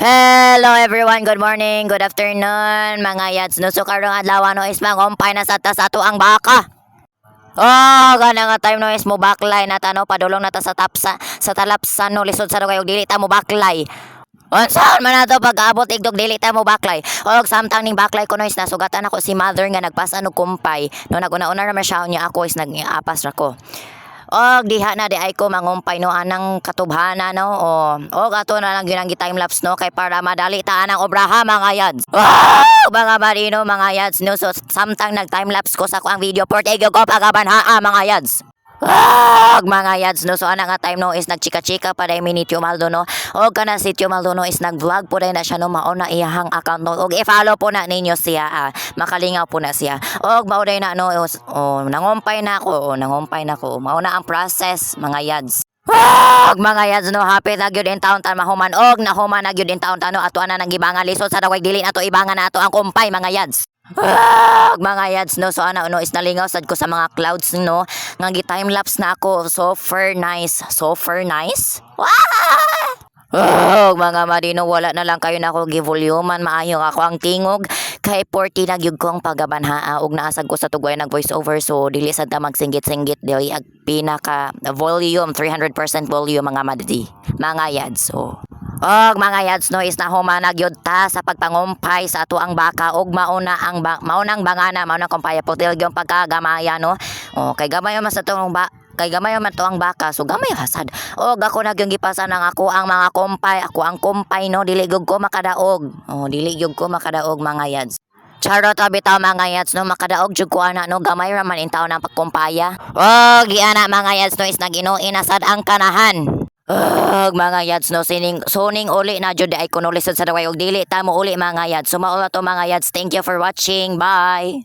Hello everyone, good morning, good afternoon mga yads. No, so karong adlaw no is mangumpay na sa ato ang baka. Oh, gana nga time no is mo baklay na tano padulong na ta sa tapsa sa talapsan no lisod sa dugay ug dili ta mo baklay. Unsaon man nato pag-abot igdog dili ta mo baklay. Og samtang ning baklay ko no is nasugatan ako si mother nga nagpasa og kumpay. No naguna-una naman siya niya ako is nag-apas ra ko. Og diha na di ay ko mangumpay no anang katubhana no o ato na lang ginang time lapse no kay para madali taan ang obraha mga yads. Wow! Mga marino mga yads no so samtang nag time lapse ko sa ko ang video port ego ko pagabanhaa mga yads. Wag mga yads no so ana nga time no is nagchika-chika pa dai ni Tio Maldo no og kana si Tio Maldo no is nag-vlog po dai na siya no mao na iyahang account no og i-follow po na ninyo siya makalingaw po na siya og mao dai na no nangumpay na ako mao na ang process mga yads. Wag mga yads no hapit na gyud in town tan mahuman og nahuman na gyud in town no ato ana nang gibangan lisod sa daway dili nato ibangan nato ang kumpay mga yads. Mga yads no so ana no is nalingaw sad ko sa mga clouds no nga gi-time lapse na ako super nice mga marino wala na lang kayo na ako gi-voluman maayo ako ang tingog kay 40 na gyud kong pagabanhaa og naasag ko sa tugway nag voice over so dili sad ta magsinggit-singgit dili ag pinaka volume 300% volume mga maddi mga yads so og mga yads no is nahumana gyud ta sa pagpangumpay sa ato ang baka og maunang bangana maunang kumpaya putil gyud pagkagamaya no kay gamay man sa tong kay gamay man to ang baka so gamay hasad og ako na gyud gipasa nang ako ang mga kumpay ako ang kumpay no dili gyud ko makadaog mga yads. Charot bitaw mga yads no makadaog jud ko ana no gamay ra man in taon ang pagkumpaya og giana mga yads no is nag-inuin sad ang kanahan. Mga yads no suning uli na jud ay kuno lisod sa daway og dili ta mo uli mga yads. Sumaula to mga yads. Thank you for watching. Bye.